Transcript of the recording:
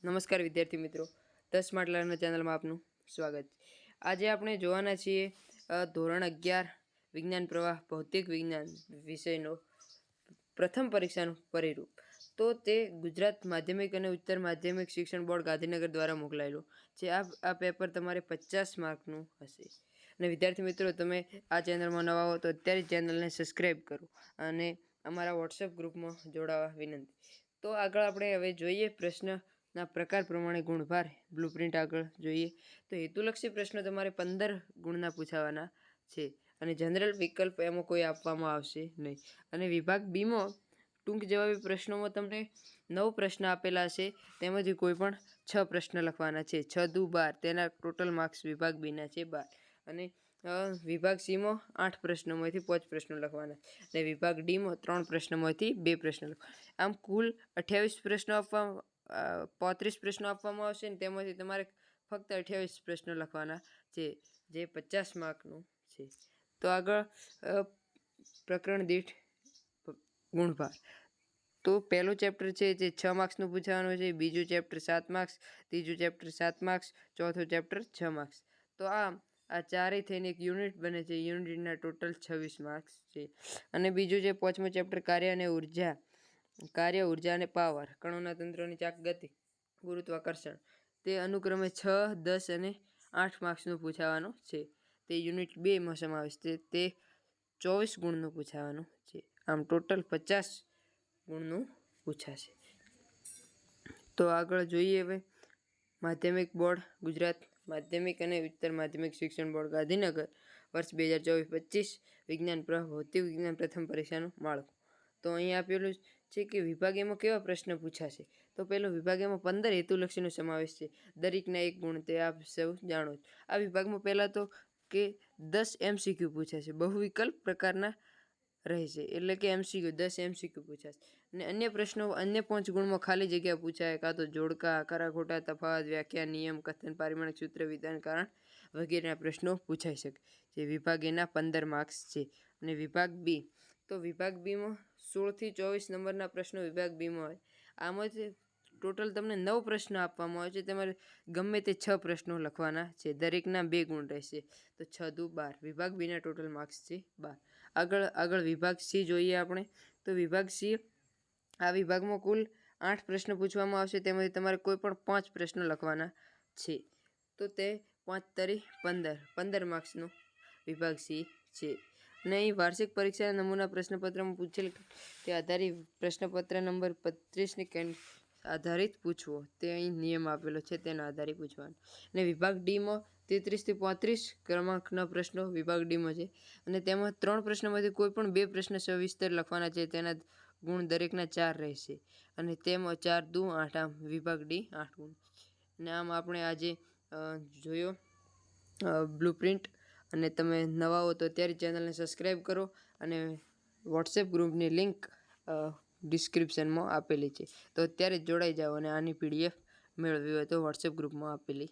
નમસ્કાર વિદ્યાર્થી મિત્રો, ધ સ્માર્ટ લર્નર ચેનલમાં આપનું સ્વાગત છે। આજે આપણે જોવાના છીએ ધોરણ 11 વિજ્ઞાન પ્રવાહ ભૌતિક વિજ્ઞાન વિષયનો પ્રથમ પરીક્ષાનું પરિરૂપ। તો તે ગુજરાત માધ્યમિક અને ઉચ્ચતર માધ્યમિક શિક્ષણ બોર્ડ ગાંધીનગર દ્વારા મોકલાયેલું છે। આ પેપર તમારે 50 માર્કનું હશે। અને વિદ્યાર્થી મિત્રો, તમે આ ચેનલમાં નવા હો તો અત્યારે ચેનલને સબસ્ક્રાઈબ કરો અને અમારા વોટ્સએપ ગ્રુપમાં જોડાવા વિનંતી। તો આગળ આપણે હવે જોઈએ પ્રશ્નના પ્રકાર પ્રમાણે ગુણભાર બ્લુપ્રિન્ટ આગળ જોઈએ તો હેતુલક્ષી પ્રશ્નો તમારે 15 ગુણના પૂછાવાના છે અને જનરલ વિકલ્પ એમાં કોઈ આપવામાં આવશે નહીં। અને વિભાગ બીમાં ટૂંક જવાબી પ્રશ્નોમાં તમને 9 પ્રશ્ન આપેલા છે, તેમાંથી કોઈ પણ 6 પ્રશ્ન લખવાના છે। 6 દુ 12, તેના ટોટલ માર્ક્સ વિભાગ બીના છે 12। અને વિભાગ સીમાં 8 પ્રશ્નોમાંથી 5 પ્રશ્નો લખવાના અને વિભાગ ડીમાં 3 પ્રશ્નોમાંથી 2 પ્રશ્નો લખવાના। આમ કુલ 28 પ્રશ્નો 35 પ્રશ્નો આપવામાં આવશે ને તેમાંથી તમારે ફક્ત 28 પ્રશ્નો લખવાના છે, જે 50 માર્કનું છે। તો આગળ પ્રકરણ દીઠ ગુણભાર। તો પહેલું ચેપ્ટર છે જે 6 માર્ક્સનું પૂછાવાનું છે, બીજું ચેપ્ટર 7 માર્ક્સ, ત્રીજું ચેપ્ટર 7 માર્ક્સ, ચોથું ચેપ્ટર 6 માર્ક્સ। તો આ ચારેય થઈને એક યુનિટ બને છે, યુનિટના ટોટલ 26 માર્ક્સ છે। અને બીજું છે પાંચમું ચેપ્ટર કાર્ય ઉર્જા અને પાવર, કણોના તંત્રોની ચાક ગતિ, ગુરુત્વાકર્ષણ, તે અનુક્રમે 6, 10 અને 8 માર્ક્સનું પૂછાવાનું છે। તે યુનિટ 2માં સમાવેશ છે, તે 24 ગુણનું પૂછાવાનું છે। આમ ટોટલ 50 ગુણનું પૂછાશે। તો આગળ જોઈએ હવે માધ્યમિક બોર્ડ ગુજરાત માધ્યમિક અને ઉચ્ચતર માધ્યમિક શિક્ષણ બોર્ડ ગાંધીનગર વર્ષ 2024-25 વિજ્ઞાન પ્રવાહ ભૌતિક વિજ્ઞાન પ્રથમ પરીક્ષાનું માળખું। તો અહીં આપેલું છે કે વિભાગ એમાં કેવા પ્રશ્ન પૂછાશે। તો પહેલો વિભાગ એમાં 15 હેતુલક્ષીનો સમાવેશ છે, દરેકના 1 ગુણ, તે આપ સૌ જાણો છો। આ વિભાગમાં પહેલાં તો કે 10 MCQ પૂછાશે, બહુવિકલ્પ પ્રકારના રહેશે, એટલે કે MCQ 10 MCQ પૂછાશે। અને અન્ય પ્રશ્નો અન્ય 5 ગુણમાં ખાલી જગ્યા પૂછાય, કાં તો જોડકા, ખરા ખોટા, તફાવત, વ્યાખ્યા, નિયમ, કથન, પારિમાણિક સૂત્ર, વિધાન, કારણ વગેરેના પ્રશ્નો પૂછાઈ શકે, જે વિભાગ એના 15 માર્ક્સ છે। અને વિભાગ બી, તો વિભાગ બીમાં 16 થી 24 નંબરના પ્રશ્નો વિભાગ બીમાં હોય। આમાં જ ટોટલ તમને 9 પ્રશ્ન આપવામાં આવે છે, તમારે ગમે તે 6 પ્રશ્નો લખવાના છે, દરેકના 2 ગુણ રહેશે। તો 6 દુ 12, વિભાગ બીના ટોટલ માર્ક્સ છે 12। આગળ વિભાગ સી જોઈએ આપણે। તો વિભાગ સી, આ વિભાગમાં કુલ 8 પ્રશ્નો પૂછવામાં આવશે, તેમાંથી તમારે કોઈ પણ 5 પ્રશ્નો લખવાના છે। તો તે 5 તરી 15 માર્ક્સનો વિભાગ સી છે। અને અહીં વાર્ષિક પરીક્ષાના નમૂના પ્રશ્નપત્રમાં પૂછેલ તે આધારિત પ્રશ્નપત્ર નંબર 35ને આધારિત પૂછવો, તે અહીં નિયમ આપેલો છે, તેના આધારે પૂછવાનું। અને વિભાગ ડીમાં 33 થી 35 ક્રમાંકના પ્રશ્નો વિભાગ ડીમાં છે, અને તેમાં 3 પ્રશ્નોમાંથી કોઈ પણ 2 પ્રશ્ન સવિસ્તર લખવાના છે, તેના ગુણ દરેકના 4 રહેશે, અને તેમાં 4 દુ 8, આમ વિભાગ ડી 8 ગુણ। અને આમ આપણે આજે જોયો બ્લુપ્રિન્ટ। અને તમે નવા હો તો અત્યારે ચેનલને સબસ્ક્રાઈબ કરો અને વોટ્સએપ ગ્રુપની લિંક ડિસ્ક્રિપ્શનમાં આપેલી છે, તો અત્યારે જ જોડાઈ જાઓ અને આની PDF મેળવવી હોય તો વોટ્સએપ ગ્રુપમાં આપેલી